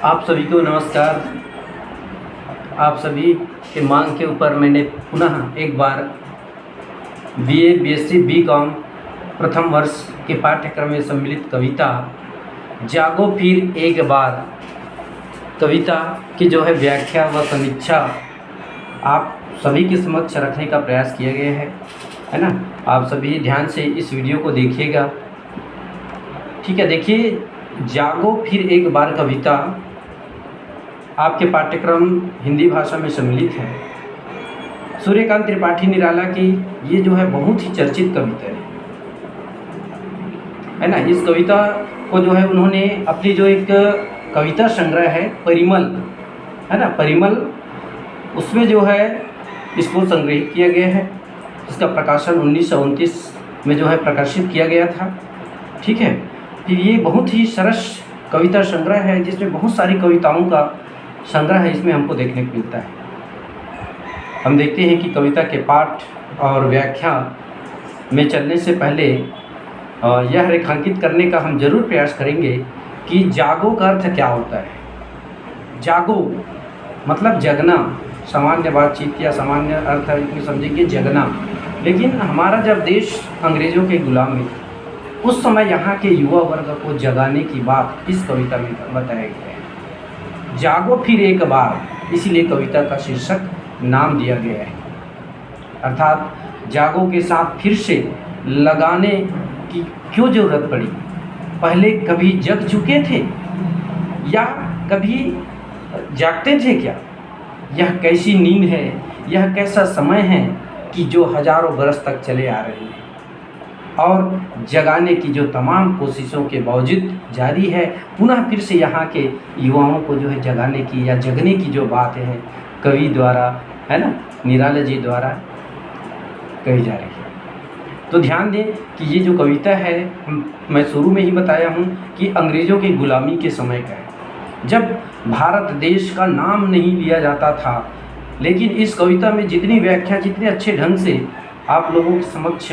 आप सभी को नमस्कार। आप सभी के मांग के ऊपर मैंने पुनः एक बार बीए, बीएससी, बीकॉम प्रथम वर्ष के पाठ्यक्रम में सम्मिलित कविता जागो फिर एक बार कविता की जो है व्याख्या व समीक्षा आप सभी के समक्ष रखने का प्रयास किया गया है ना। आप सभी ध्यान से इस वीडियो को देखिएगा, ठीक है। देखिए, जागो फिर एक बार कविता आपके पाठ्यक्रम हिंदी भाषा में सम्मिलित है। सूर्यकांत त्रिपाठी निराला की ये जो है बहुत ही चर्चित कविता है ना। इस कविता को जो है उन्होंने अपनी जो एक कविता संग्रह है परिमल, है ना, परिमल, उसमें जो है इसको संग्रहित किया गया है। इसका प्रकाशन 1929 में जो है प्रकाशित किया गया था, ठीक है। फिर ये बहुत ही सरस कविता संग्रह है जिसमें बहुत सारी कविताओं का संग्रह है, इसमें हमको देखने को मिलता है। हम देखते हैं कि कविता के पाठ और व्याख्या में चलने से पहले यह रेखांकित करने का हम जरूर प्रयास करेंगे कि जागो का अर्थ क्या होता है। जागो मतलब जगना, सामान्य बातचीत या सामान्य अर्थ इसमें समझेंगे जगना। लेकिन हमारा जब देश अंग्रेज़ों के गुलाम में था उस समय यहाँ के युवा वर्ग को जगाने की बात इस कविता में बताया गया है। जागो फिर एक बार, इसीलिए कविता का शीर्षक नाम दिया गया है। अर्थात जागो के साथ फिर से लगाने की क्यों ज़रूरत पड़ी। पहले कभी जग चुके थे या कभी जागते थे क्या? यह कैसी नींद है, यह कैसा समय है कि जो हजारों बरस तक चले आ रहे हैं और जगाने की जो तमाम कोशिशों के बावजूद जारी है। पुनः फिर से यहाँ के युवाओं को जो है जगाने की या जगने की जो बात है कवि द्वारा, है ना, निराला जी द्वारा कही जा रही है। तो ध्यान दें कि ये जो कविता है मैं शुरू में ही बताया हूँ कि अंग्रेज़ों की गुलामी के समय का है, जब भारत देश का नाम नहीं लिया जाता था। लेकिन इस कविता में जितनी व्याख्या, जितने अच्छे ढंग से आप लोगों के समक्ष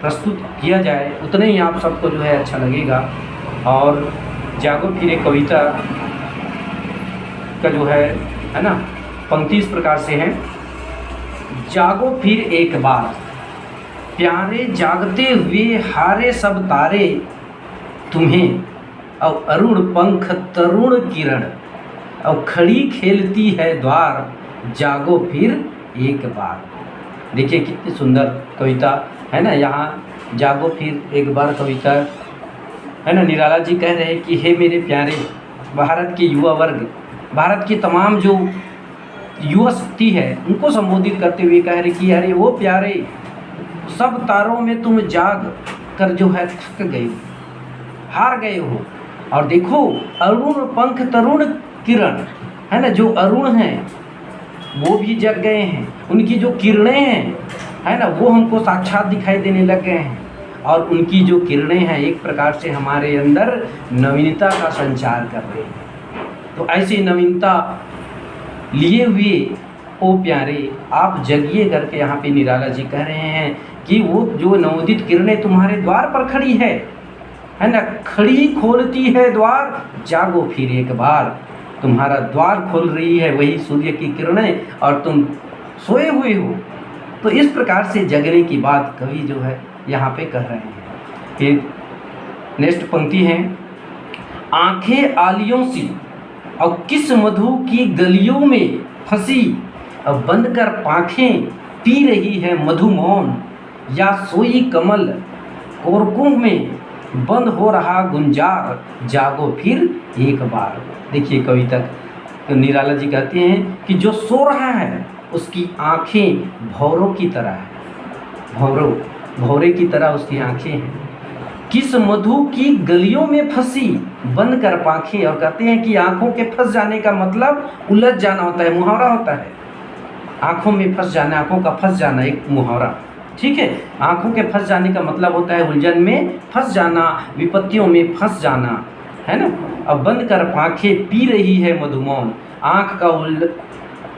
प्रस्तुत किया जाए उतने ही आप सबको जो है अच्छा लगेगा। और जागो फिर एक कविता का जो है ना, पंक्ति इस प्रकार से है। जागो फिर एक बार, प्यारे जागते हुए हारे सब तारे, तुम्हें और अरुण पंख तरुण किरण, और खड़ी खेलती है द्वार, जागो फिर एक बार। देखिए कितनी सुंदर कविता है ना। यहाँ जागो फिर एक बार कविता है ना, निराला जी कह रहे हैं कि हे मेरे प्यारे भारत के युवा वर्ग, भारत की तमाम जो युवा शक्ति है उनको संबोधित करते हुए कह रहे कि अरे वो प्यारे, सब तारों में तुम जाग कर जो है थक गए हो, हार गए हो। और देखो अरुण पंख तरुण किरण, है ना, जो अरुण हैं वो भी जग गए हैं, उनकी जो किरणें हैं, है ना, वो हमको साक्षात दिखाई देने लग गए हैं। और उनकी जो किरणें हैं एक प्रकार से हमारे अंदर नवीनता का संचार कर रही हैं। तो ऐसी नवीनता लिए हुए ओ प्यारे आप जगिए करके यहाँ पे निराला जी कह रहे हैं कि वो जो नवोदित किरणें तुम्हारे द्वार पर खड़ी है ना, खड़ी खोलती है द्वार, जागो फिर एक बार। तुम्हारा द्वार खोल रही है वही सूर्य की किरणें और तुम सोए हुए हो। तो इस प्रकार से जगने की बात कवि जो है यहाँ पे कर रहे हैं। फिर नेक्स्ट पंक्ति है। आंखें आलियों सी और किस मधु की गलियों में फंसी, अब बंद कर पाँखें पी रही है मधुमौन, या सोई कमल कोरकुंभ में बंद हो रहा गुंजार, जागो फिर एक बार। देखिए कविता तो निराला जी कहते हैं कि जो सो रहा है उसकी आँखें भौरों की तरह है, भौरे की तरह उसकी आँखें हैं। किस मधु की गलियों में फंसी, बंद कर पाँखें। और कहते हैं कि आँखों के फंस जाने का मतलब उलझ जाना होता है, मुहावरा होता है। आँखों में फंस जाना, आँखों का फंस जाना एक मुहावरा, ठीक है। आँखों के फंस जाने का मतलब होता है उलझन में फंस जाना, विपत्तियों में फंस जाना, है ना। अब बंद कर पाँखें पी रही है मधुमौन, आँख का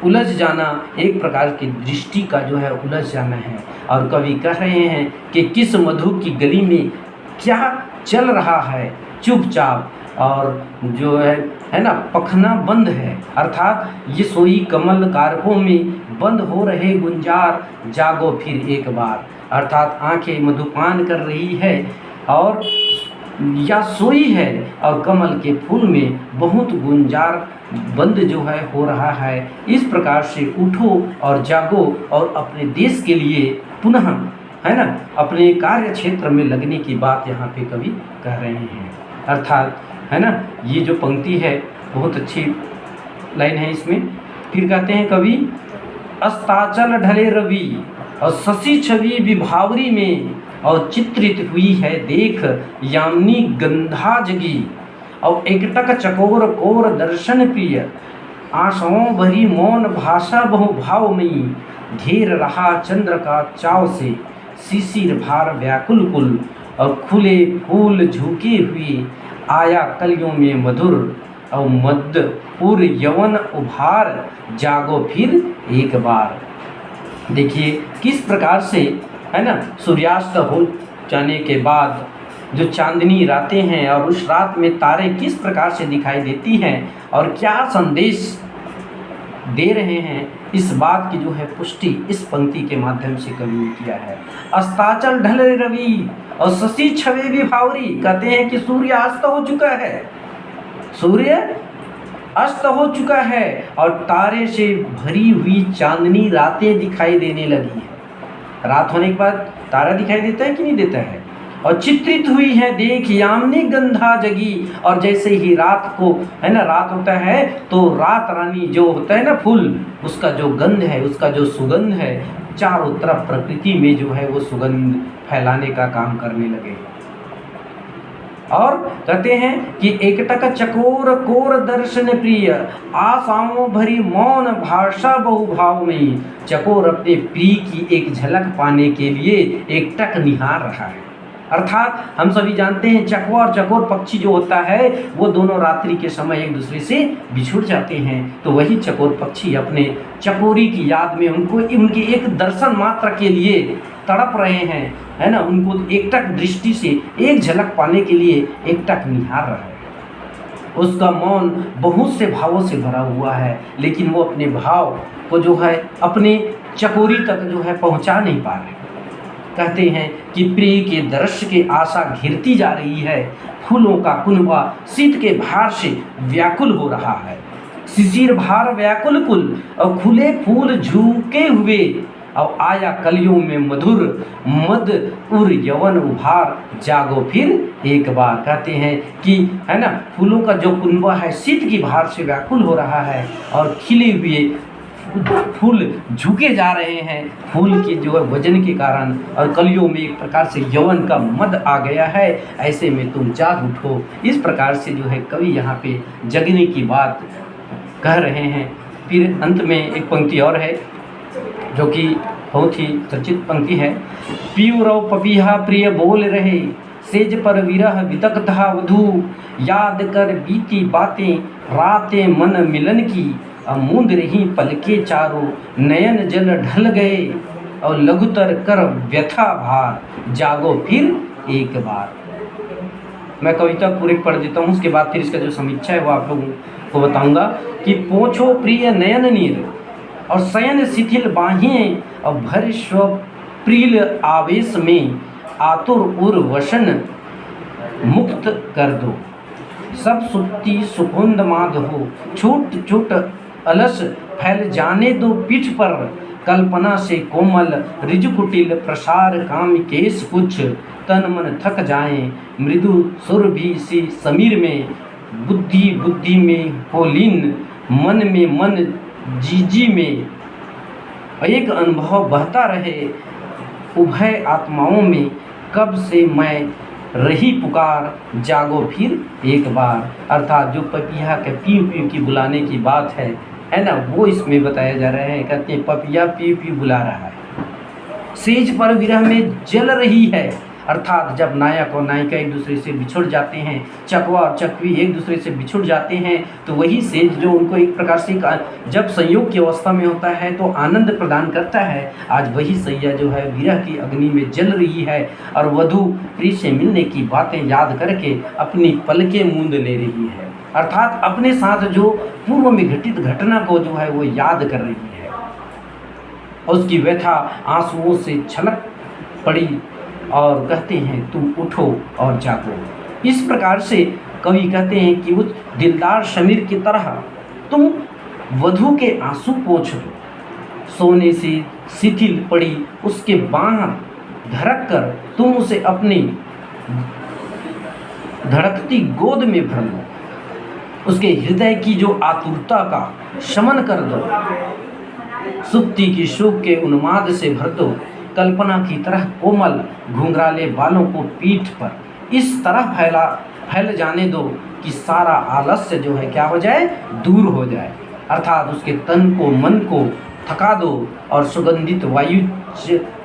उलझ जाना एक प्रकार की दृष्टि का जो है उलझ जाना है। और कवि कह रहे हैं कि किस मधु की गली में क्या चल रहा है, चुपचाप और जो है ना पखना बंद है, अर्थात ये सोई कमल कारकों में बंद हो रहे गुंजार, जागो फिर एक बार। अर्थात आंखें मधुपान कर रही है और या सोई है और कमल के फूल में बहुत गुंजार बंद जो है हो रहा है। इस प्रकार से उठो और जागो और अपने देश के लिए पुनः है ना अपने कार्य क्षेत्र में लगने की बात यहाँ पे कवि कह रहे हैं। अर्थात है ना ये जो पंक्ति है बहुत अच्छी लाइन है इसमें। फिर कहते हैं कवि, अस्ताचल ढले रवि और शशि छवि विभावरी में, और चित्रित हुई है देख यामिनी गंधा जगी, और एकटक चकोर कोर दर्शन प्रिय, आशाओं भरी मौन भाषा बहु भावमयी, घेर रहा चंद्र का चाव से शिशिर भार व्याकुल कुल, और खुले फूल झुके हुए आया कलियों में मधुर, और मद उर यवन उभार, जागो फिर एक बार। देखिए किस प्रकार से है ना सूर्यास्त हो जाने के बाद जो चांदनी रातें हैं और उस रात में तारे किस प्रकार से दिखाई देती हैं और क्या संदेश दे रहे हैं, इस बात की जो है पुष्टि इस पंक्ति के माध्यम से कवि ने किया है। अस्ताचल ढल रवि और शशि छवि विभावरी, कहते हैं कि सूर्य अस्त हो चुका है, सूर्य अस्त हो चुका है और तारे से भरी हुई चांदनी रातें दिखाई देने लगी है। रात होने के बाद तारा दिखाई देता है कि नहीं देता है, और चित्रित हुई है देख यामिनी गंधा जगी, और जैसे ही रात को है ना रात होता है तो रात रानी जो होता है ना फूल, उसका जो गंध है, उसका जो सुगंध है, चारों तरफ प्रकृति में जो है वो सुगंध फैलाने का काम करने लगे। और कहते हैं कि एकटक चकोर कोर दर्शन प्रिय, आशाओं भरी मौन भाषा बहुभाव में, चकोर अपने प्रिय की एक झलक पाने के लिए एकटक निहार रहा है। अर्थात हम सभी जानते हैं चकवा और चकोर पक्षी जो होता है वो दोनों रात्रि के समय एक दूसरे से बिछुड़ जाते हैं, तो वही चकोर पक्षी अपने चकोरी की याद में उनको उनके एक दर्शन मात्र के लिए तड़प रहे हैं, है ना, उनको एकटक दृष्टि से एक झलक पाने के लिए एकटक निहार रहा है। उसका मौन बहुत से भावों से भरा हुआ है, लेकिन वो अपने भाव को जो है अपने चकोरी तक जो है पहुंचा नहीं पा रहे। कहते हैं कि प्रिय के दृश्य की आशा घिरती जा रही है, फूलों का कुनबा शीत के भार से व्याकुल हो रहा है, शिशिर भार व्याकुल कुल, और खुले फूल झुके हुए, और आया कलियों में मधुर मद उर यवन उभार, जागो फिर एक बार। कहते हैं कि है ना फूलों का जो कुनबा है शीत की भार से व्याकुल हो रहा है और खिले हुए फूल झुके जा रहे हैं फूल के जो है वजन के कारण, और कलियों में एक प्रकार से यौवन का मद आ गया है, ऐसे में तुम जाग उठो। इस प्रकार से जो है कवि यहाँ पे जगने की बात कह रहे हैं। फिर अंत में एक पंक्ति और है जो कि बहुत ही चर्चित पंक्ति है। पीयू रव पपीहा प्रिय बोल रहे, सेज पर विरह वितकता वधू, याद कर बीती बातें रातें मन मिलन की, मूंद रही पलके चारों नयन जल ढल गए, और लघुतर कर व्यथा भार, जागो फिर एक बार। मैं कविता पूरी पढ़ देता हूँ, उसके बाद फिर इसका जो समीक्षा है वो आप लोगों को बताऊंगा। कि पोछो प्रिय नयन नीर और शयन शिथिल बाहें, और भर स्व प्रिय आवेश में आतुर उर वसन मुक्त कर दो, सब सुप्ति सुकुंद माद हो, छूट छूट अलस फैल जाने दो पीठ पर, कल्पना से कोमल रिजुकुटिल प्रसार काम केश कुछ, तन मन थक जाए मृदु सुर भी सी समीर में, बुद्धि बुद्धि में हो लीन मन में मन जीजी में, एक अनुभव बहता रहे उभय आत्माओं में, कब से मैं रही पुकार, जागो फिर एक बार। अर्थात जो पपिया के पीऊ पीऊ की बुलाने की बात है ना, वो इसमें बताया जा रहा है। कहते हैं पपिया पीऊ पीऊ बुला रहा है, सेज पर विरह में जल रही है, अर्थात जब नायक और नायिका एक दूसरे से बिछुड़ जाते हैं, चकवा और चकवी एक दूसरे से बिछुड़ जाते हैं, तो वही सेज जो उनको एक प्रकार से जब संयोग की अवस्था में होता है तो आनंद प्रदान करता है, आज वही सैया जो है विरह की अग्नि में जल रही है और वधू प्रिय से मिलने की बातें याद करके अपनी पलकें मूंद ले रही है, अर्थात अपने साथ जो पूर्व में घटित घटना को जो है वो याद कर रही है। उसकी व्यथा आंसुओं से छलक पड़ी और कहते हैं तुम उठो और जागो। इस प्रकार से कवि कहते हैं कि उस दिलदार शमीर की तरह तुम वधू के आंसू पोंछ दो, सोने से शिथिल पड़ी उसके बाह धड़क कर तुम उसे अपनी धड़कती गोद में भर लो, उसके हृदय की जो आतुरता का शमन कर दो, सुप्ति की शोक के उन्माद से भर दो, कल्पना की तरह कोमल घुंघराले बालों को पीठ पर इस तरह फैल जाने दो कि सारा आलस्य जो है क्या हो जाए, दूर हो जाए, अर्थात उसके तन को मन को थका दो और सुगंधित वायु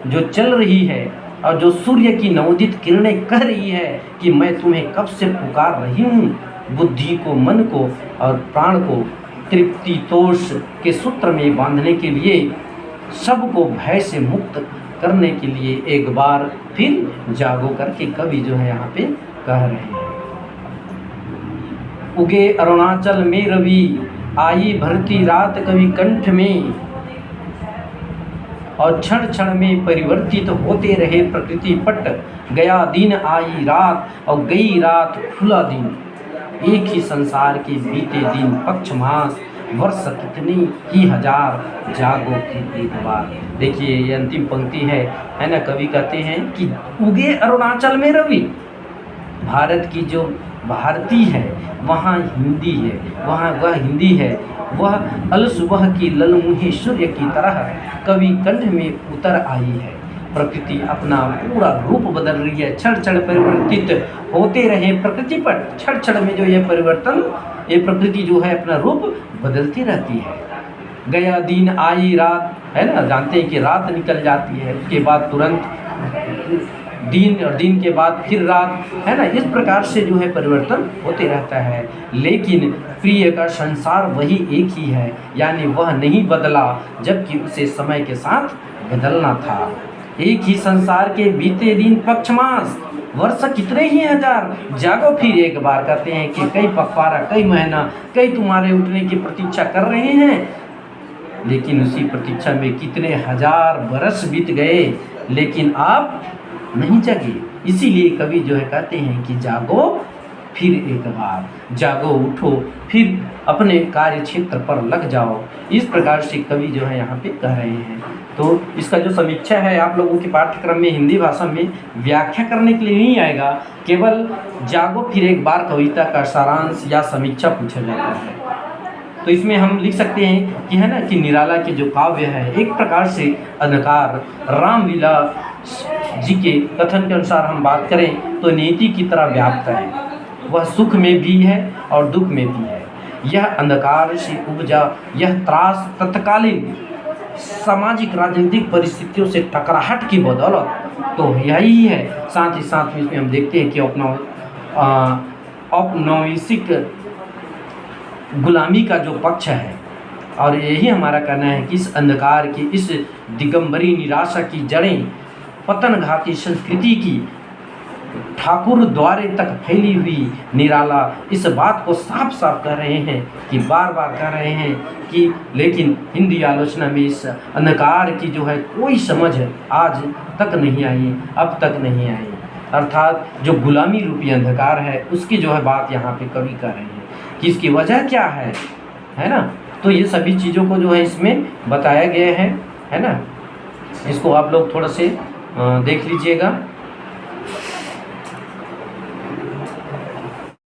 जो चल रही है और जो सूर्य की नवोदित किरणें कह रही है कि मैं तुम्हें कब से पुकार रही हूँ, बुद्धि को मन को और प्राण को तृप्ति तोष के सूत्र में बांधने के लिए, सबको भय से मुक्त करने के लिए एक बार फिर जागो करके कवि जो है यहाँ पे कह रहे हैं। उगे अरुणाचल में रवि आई भरती रात कवि कंठ में, और क्षण क्षण में परिवर्तित होते रहे प्रकृति पट, गया दिन आई रात और गई रात खुला दिन, एक ही संसार के बीते दिन पक्ष मास वर्ष कितनी ही हजार, जागो फिर एक बार। देखिए ये अंतिम पंक्ति है ना, कवि कहते हैं कि उगे अरुणाचल में रवि, भारत की जो भारती है वहाँ हिंदी है, वहाँ वह हिंदी है, वह अल सुबह की ललमुही सूर्य की तरह कवि कंठ में उतर आई है। प्रकृति अपना पूरा रूप बदल रही है, क्षण क्षण परिवर्तित होते रहे प्रकृति पर, क्षण क्षण में जो यह परिवर्तन, ये प्रकृति जो है अपना रूप बदलती रहती है। गया दिन आई रात, है ना, जानते हैं कि रात निकल जाती है, उसके बाद तुरंत दिन और दिन के बाद फिर रात, है ना, इस प्रकार से जो है परिवर्तन होते रहता है। लेकिन प्रिय का संसार वही एक ही है, यानी वह नहीं बदला जबकि उसे समय के साथ बदलना था। एक ही संसार के बीते दिन पक्ष मास वर्ष कितने ही हजार, जागो फिर एक बार। कहते हैं कि कई पखवाड़ा कई महीना कई तुम्हारे उठने की प्रतीक्षा कर रहे हैं, लेकिन उसी प्रतीक्षा में कितने हजार बरस बीत गए, लेकिन आप नहीं जगे। इसीलिए कवि जो है कहते हैं कि जागो फिर एक बार, जागो उठो फिर अपने कार्य क्षेत्र पर लग जाओ। इस प्रकार से कवि जो है यहाँ पे कह रहे हैं। तो इसका जो समीक्षा है आप लोगों के पाठ्यक्रम में हिंदी भाषा में व्याख्या करने के लिए नहीं आएगा, केवल जागो फिर एक बार कविता का सारांश या समीक्षा पूछा जाता है। तो इसमें हम लिख सकते हैं कि है ना कि निराला के जो काव्य है एक प्रकार से अंधकार रामलीला जी के कथन के अनुसार हम बात करें तो नीति की तरह व्याप्त है, वह सुख में भी है और दुख में भी है। यह अंधकार से उपजा यह त्रास तत्कालीन सामाजिक राजनीतिक परिस्थितियों से टकराहट की बदौलत तो यही है। साथ ही साथ में इसमें हम देखते हैं कि औपनिवेशिक गुलामी का जो पक्ष है, और यही हमारा कहना है कि इस अंधकार की, इस दिगंबरी निराशा की जड़ें पतनघाती संस्कृति की ठाकुर द्वारे तक फैली हुई निराला इस बात को साफ साफ कह रहे हैं कि बार बार कह रहे हैं कि लेकिन हिंदी आलोचना में इस अंधकार की जो है कोई समझ आज तक नहीं आई, अब तक नहीं आई, अर्थात जो गुलामी रूपी अंधकार है उसकी जो है बात यहाँ पे कवि कर रहे हैं कि इसकी वजह क्या है ना। तो ये सभी चीज़ों को जो है इसमें बताया गया है ना। इसको आप लोग थोड़ा से देख लीजिएगा।